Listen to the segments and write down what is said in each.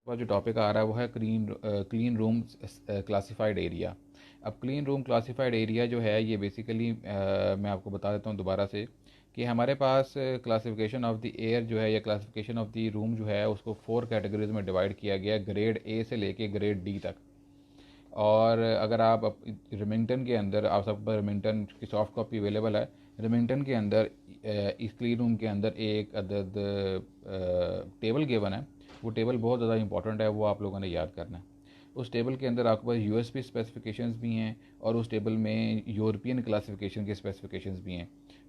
का जो टॉपिक आ रहा है वो है क्लीन रूम क्लासिफाइड एरिया। अब क्लीन रूम क्लासिफाइड एरिया जो है ये बेसिकली मैं आपको बता देता हूँ दोबारा से कि हमारे पास क्लासिफिकेशन ऑफ द एयर जो है या क्लासिफिकेशन ऑफ द रूम जो है उसको 4 कैटेगरीज में डिवाइड किया गया है, ग्रेड ए से लेके ग्रेड डी तक। और अगर आप रिमिंगटन के अंदर, आप सब पर रिमिंगटन की सॉफ्ट कॉपी अवेलेबल है। रिमिंगटन के अंदर इस क्लीन रूम के अंदर एक अदद टेबल गिवन है। वो टेबल बहुत ज़्यादा इंपॉर्टेंट है, वो आप लोगों ने याद करना है। उस टेबल के अंदर आपके पास यूएसपी स्पेसिफिकेशंस भी हैं और उस टेबल में यूरोपियन क्लासिफिकेशन के स्पेसिफिकेशंस भी हैं।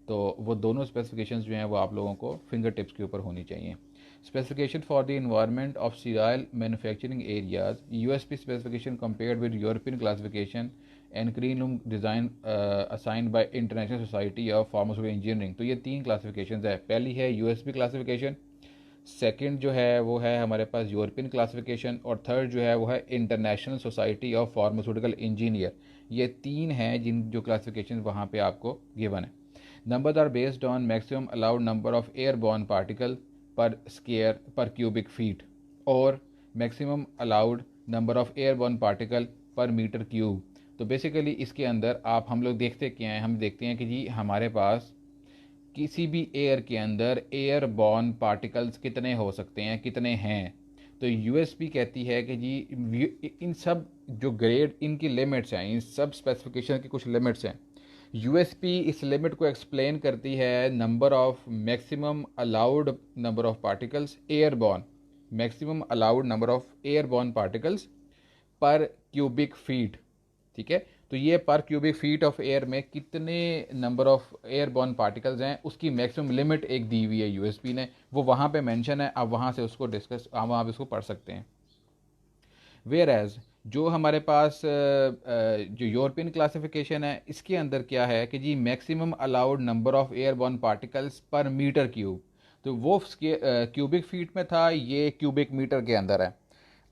तो वो दोनों स्पेसिफिकेशंस जो हैं वो आप लोगों को फिंगर टिप्स के ऊपर होनी चाहिए। Specification for the environment of cereal manufacturing areas, USP specification compared with European classification and clean room design assigned by International Society of Pharmaceutical Engineering। तो ये 3 क्लासिफिकेशन है। पहली है यूएसपी क्लासिफिकेशन, सेकंड जो है वो है हमारे पास यूरोपियन क्लासिफिकेशन और थर्ड जो है वो है international society of pharmaceutical engineer. ये 3 हैं जिन जो क्लासिफिकेशन वहाँ पे आपको गिवन है। Numbers are based on maximum allowed number of airborne particle per square per cubic feet और maximum allowed number of airborne particle per metre cube. तो basically इसके अंदर आप हम लोग देखते क्या हैं, हम देखते हैं कि जी हमारे पास किसी भी एयर के अंदर एयरबॉर्न पार्टिकल्स कितने हो सकते हैं, कितने हैं। तो यूएसपी कहती है कि जी इन सब जो ग्रेड इनकी लिमिट्स हैं, इन सब स्पेसिफिकेशन की कुछ लिमिट्स हैं। यूएसपी इस लिमिट को एक्सप्लेन करती है number of maximum allowed number of particles airborne, maximum allowed number of airborne particles पर क्यूबिक फीट। ठीक है, तो ये पर क्यूबिक फीट ऑफ एयर में कितने नंबर ऑफ एयरबॉर्न पार्टिकल्स हैं उसकी मैक्सिमम लिमिट एक दी हुई है यूएसपी ने, वो वहाँ पे मेंशन है। आप वहाँ से उसको डिस्कस, आप वहाँ पे उसको पढ़ सकते हैं। वेयर एज जो हमारे पास जो यूरोपियन क्लासिफिकेशन है इसके अंदर क्या है कि जी maximum allowed number of airborne particles per metre cube. तो वो क्यूबिक फीट में था, ये क्यूबिक मीटर के अंदर है।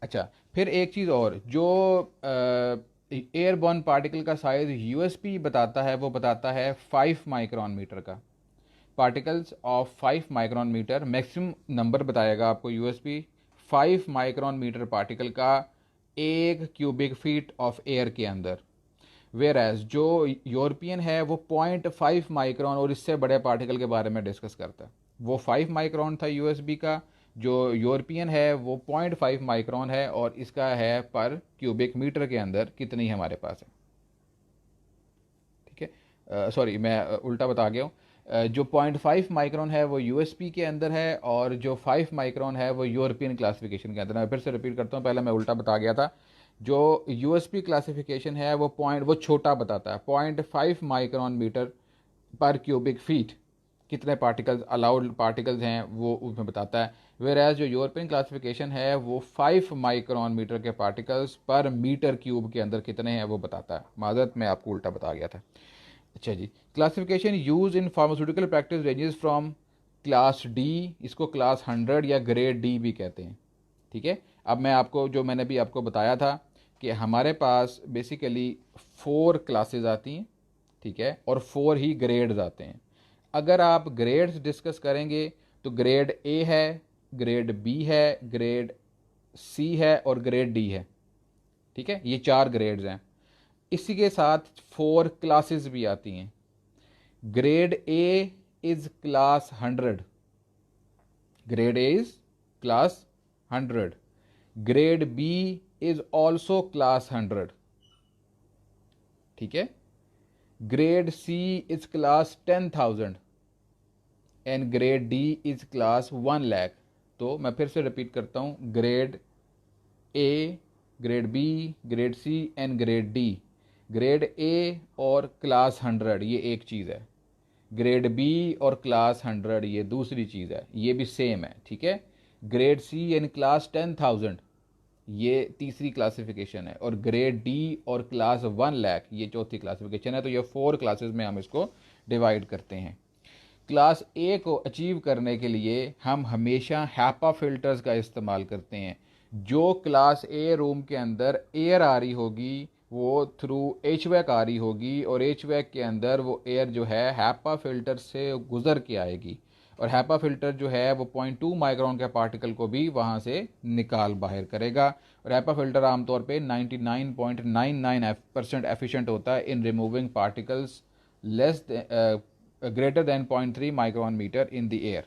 अच्छा, फिर एक चीज़ और, जो एयरबॉर्न पार्टिकल का साइज यूएसपी बताता है वो बताता है 5 माइक्रोन मीटर का। Particles of 5 micron metre maximum number बताएगा आपको यूएसपी 5 माइक्रोन मीटर पार्टिकल का एक क्यूबिक फीट ऑफ एयर के अंदर। वेयर एज जो यूरोपियन है वो 0.5 माइक्रोन और इससे बड़े पार्टिकल के बारे में डिस्कस करता है। वो 5 माइक्रोन था यूएसबी का, जो यूरोपियन है वो 0.5 माइक्रोन है और इसका है पर क्यूबिक मीटर के अंदर कितनी हमारे पास है। ठीक है, सॉरी मैं उल्टा बता गया हूँ। जो 0.5 माइक्रोन है वो यूएसपी के अंदर है और जो 5 माइक्रोन है वो यूरोपियन क्लासिफिकेशन के अंदर है। मैं फिर से रिपीट करता हूँ, पहले मैं उल्टा बता गया था। जो यूएसपी क्लासिफिकेशन है वो छोटा बताता है, 0.5 माइक्रोन मीटर पर क्यूबिक फीट कितने पार्टिकल्स अलाउड पार्टिकल्स हैं वो उसमें बताता है। वेयर एज जो यूरोपियन क्लासिफिकेशन है वो 5 माइक्रोन मीटर के पार्टिकल्स पर मीटर क्यूब के अंदर कितने हैं वो बताता है। माजरत मैं आपको उल्टा बता गया था। अच्छा जी, classification use in pharmaceutical practice ranges from class D, इसको क्लास 100 या ग्रेड डी भी कहते हैं। ठीक है, अब मैं आपको जो मैंने भी आपको बताया था कि हमारे पास बेसिकली 4 क्लासेस आती हैं। ठीक है, और 4 ही ग्रेड्स आते हैं। अगर आप ग्रेड्स डिस्कस करेंगे तो ग्रेड ए है, ग्रेड बी है, ग्रेड सी है और ग्रेड डी है। ठीक है, ये 4 ग्रेड्स हैं। इसी के साथ 4 क्लासेस भी आती हैं। Grade A is class 100, grade A is class 100, grade B is also class 100। ठीक है, grade C is class 10,000 and grade D is class 1 lakh. तो मैं फिर से रिपीट करता हूं, grade A, grade B, grade C and grade D. Grade A और class 100 ये एक चीज़ है, ग्रेड बी और क्लास 100 ये दूसरी चीज़ है, ये भी सेम है। ठीक है, ग्रेड सी यानी क्लास 10,000 ये तीसरी क्लासिफिकेशन है और ग्रेड डी और क्लास 1 लाख ये चौथी क्लासिफिकेशन है। तो ये 4 क्लासेस में हम इसको डिवाइड करते हैं। क्लास ए को अचीव करने के लिए हम हमेशा हैपा फिल्टर्स का इस्तेमाल करते हैं। जो क्लास ए रूम के अंदर एयर आ रही होगी वो थ्रू एच वैक आ रही होगी और एच वैक के अंदर वो एयर जो है हैपा फिल्टर से गुजर के आएगी। और हैपा फिल्टर जो है वो 0.2 माइक्रोन के पार्टिकल को भी वहाँ से निकाल बाहर करेगा। और हैपा फिल्टर आमतौर पे 99.99% एफिशिएंट होता है in removing particles less greater than 0.3 micron metre in the air.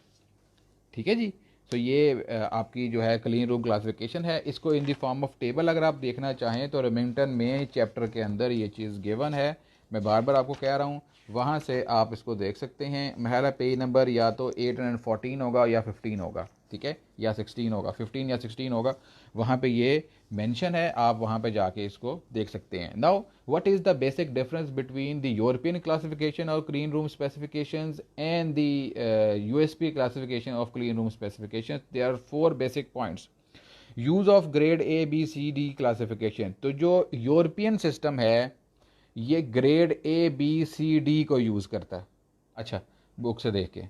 ठीक है जी। तो ये आपकी जो है क्लीन रूम क्लासिफिकेशन है। इसको in the form of table अगर आप देखना चाहें तो रेमिंगटन में चैप्टर के अंदर ये चीज़ गिवन है। मैं बार बार आपको कह रहा हूँ, वहाँ से आप इसको देख सकते हैं। मेरा पेज नंबर या तो 814 होगा या 15 होगा, ठीक है, या 16 होगा, 15 या 16 होगा, वहाँ पे ये मेंशन है, आप वहाँ पे जाके इसको देख सकते हैं। Now what is the basic difference between the European classification और clean room specifications and the USP classification of clean room specifications? There are 4 basic points. Use of grade A B C D classification, तो जो European system है ये grade A B C D को use करता है। अच्छा, book से देख के।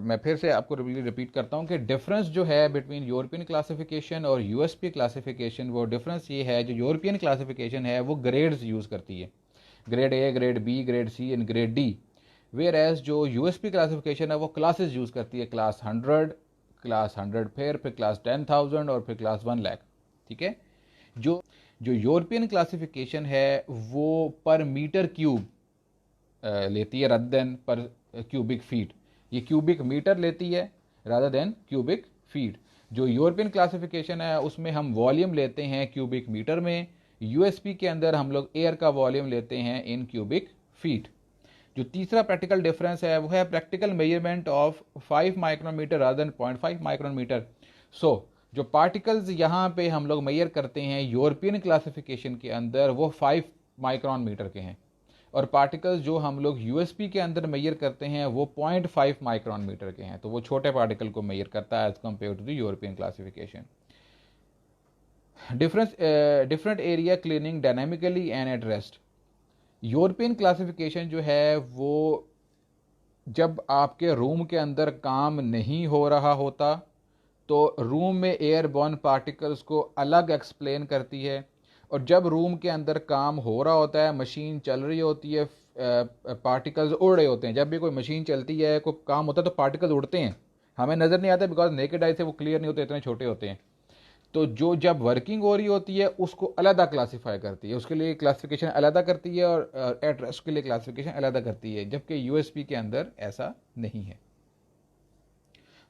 मैं फिर से आपको रिपीट करता हूँ कि डिफरेंस जो है बिटवीन यूरोपियन क्लासिफिकेशन और यूएसपी क्लासिफिकेशन, वो डिफरेंस ये है, जो यूरोपियन क्लासिफिकेशन है वो ग्रेड्स यूज़ करती है, grade A, grade B, grade C and grade D. Where as जो यूएसपी क्लासिफिकेशन है वो क्लासेस यूज़ करती है, क्लास 100, क्लास 100 फिर क्लास 10,000 और फिर क्लास 1 लाख। ठीक है। जो जो यूरोपियन क्लासिफिकेशन है वो पर मीटर क्यूब लेती है रादर देन पर क्यूबिक फीट। ये क्यूबिक मीटर लेती है रादर देन क्यूबिक फीट। जो यूरोपियन क्लासिफिकेशन है उसमें हम वॉल्यूम लेते हैं क्यूबिक मीटर में, यूएसपी के अंदर हम लोग एयर का वॉल्यूम लेते हैं इन क्यूबिक फीट। जो तीसरा प्रैक्टिकल डिफरेंस है वो है practical measurement of 5 micrometre rather than 0.5 micrometre. So जो पार्टिकल्स यहाँ पे हम लोग मेजर करते हैं यूरोपियन क्लासिफिकेशन के अंदर वो 5 माइक्रोन मीटर के हैं, और पार्टिकल्स जो हम लोग यूएसपी के अंदर मेजर करते हैं वो 0.5 माइक्रोन मीटर के हैं। तो वो छोटे पार्टिकल को मेजर करता है as compare to the European classification. Different area cleaning dynamically and at rest. European classification जो है वो जब आपके रूम के अंदर काम नहीं हो रहा होता तो रूम में एयरबॉर्न पार्टिकल्स को अलग एक्सप्लेन करती है, और जब रूम के अंदर काम हो रहा होता है, मशीन चल रही होती है, पार्टिकल्स उड़ रहे होते हैं। जब भी कोई मशीन चलती है, कोई काम होता है तो पार्टिकल्स उड़ते हैं, हमें नज़र नहीं आता बिकॉज नेकेड आई से वो क्लियर नहीं होते, इतने छोटे होते हैं। तो जो जब वर्किंग हो रही होती है उसको अलग क्लासीफाई करती है, उसके लिए क्लासिफिकेशन अलग करती है, और एट रेस्ट के लिए क्लासिफिकेशन अलग करती है, जबकि यूएसपी के अंदर ऐसा नहीं है।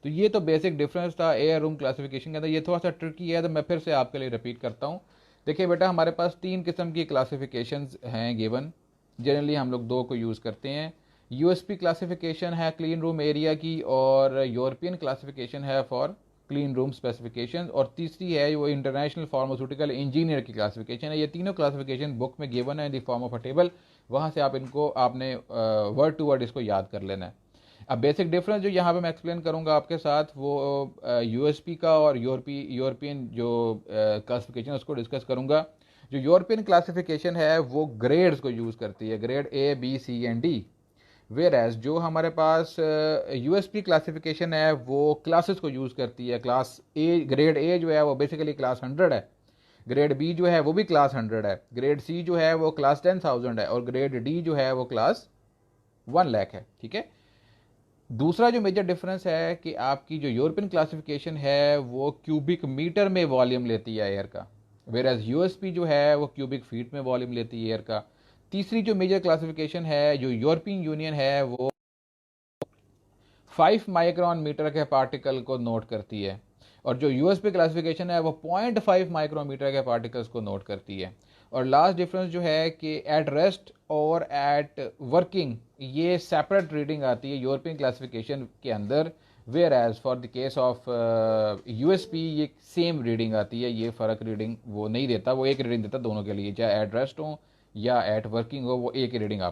तो ये तो बेसिक डिफरेंस था एयर रूम क्लासिफिकेशन के अंदर। ये थोड़ा सा ट्रिकी है तो मैं फिर से आपके लिए रिपीट करता हूँ। देखिए बेटा, हमारे पास 3 किस्म की क्लासिफिकेशंस हैं गिवन। जनरली हम लोग 2 को यूज़ करते हैं। यूएसपी क्लासिफिकेशन है क्लीन रूम एरिया की, और यूरोपियन क्लासिफिकेशन है फॉर क्लीन रूम स्पेसिफिकेशन, और तीसरी है वो इंटरनेशनल फार्मास्यूटिकल इंजीनियर की क्लासिफिकेशन है। ये तीनों क्लासिफिकेशन बुक में गिवन है in the form of a table, वहाँ से आप इनको आपने वर्ड टू वर्ड इसको याद कर लेना है। अब बेसिक डिफरेंस जो यहाँ पे मैं एक्सप्लेन करूँगा आपके साथ वो यूएसपी का और यूरोपियन जो क्लासिफिकेशन उसको डिस्कस करूँगा। जो यूरोपियन क्लासिफिकेशन है वो ग्रेड्स को यूज़ करती है, grade A B C and D. Where as जो हमारे पास यूएसपी क्लासिफिकेशन है वो क्लासेस को यूज़ करती है। क्लास ए, ग्रेड ए जो है वो बेसिकली क्लास 100 है, ग्रेड बी जो है वो भी क्लास 100 है, ग्रेड सी जो है वो क्लास 10,000 है, और ग्रेड डी जो है वो क्लास 1 लाख है। ठीक है। दूसरा जो मेजर डिफरेंस है कि आपकी जो यूरोपियन क्लासिफिकेशन है वो क्यूबिक मीटर में वॉल्यूम लेती है एयर का, वेयर एज यूएसपी जो है वो क्यूबिक फीट में वॉल्यूम लेती है एयर का। तीसरी जो मेजर क्लासिफिकेशन है जो यूरोपियन यूनियन है वो 5 माइक्रोन मीटर के पार्टिकल को नोट करती है, और जो यूएसपी क्लासिफिकेशन है वो 0.5 माइक्रोमीटर के पार्टिकल्स को नोट करती है। और लास्ट डिफरेंस जो है कि एट रेस्ट और एट वर्किंग ये सेपरेट रीडिंग आती है यूरोपियन क्लासिफिकेशन के अंदर, whereas for the case of USP ये सेम रीडिंग आती है, ये फ़र्क रीडिंग वो नहीं देता, वो एक रीडिंग देता दोनों के लिए, चाहे एट रेस्ट हो या एट वर्किंग हो, वो एक रीडिंग आप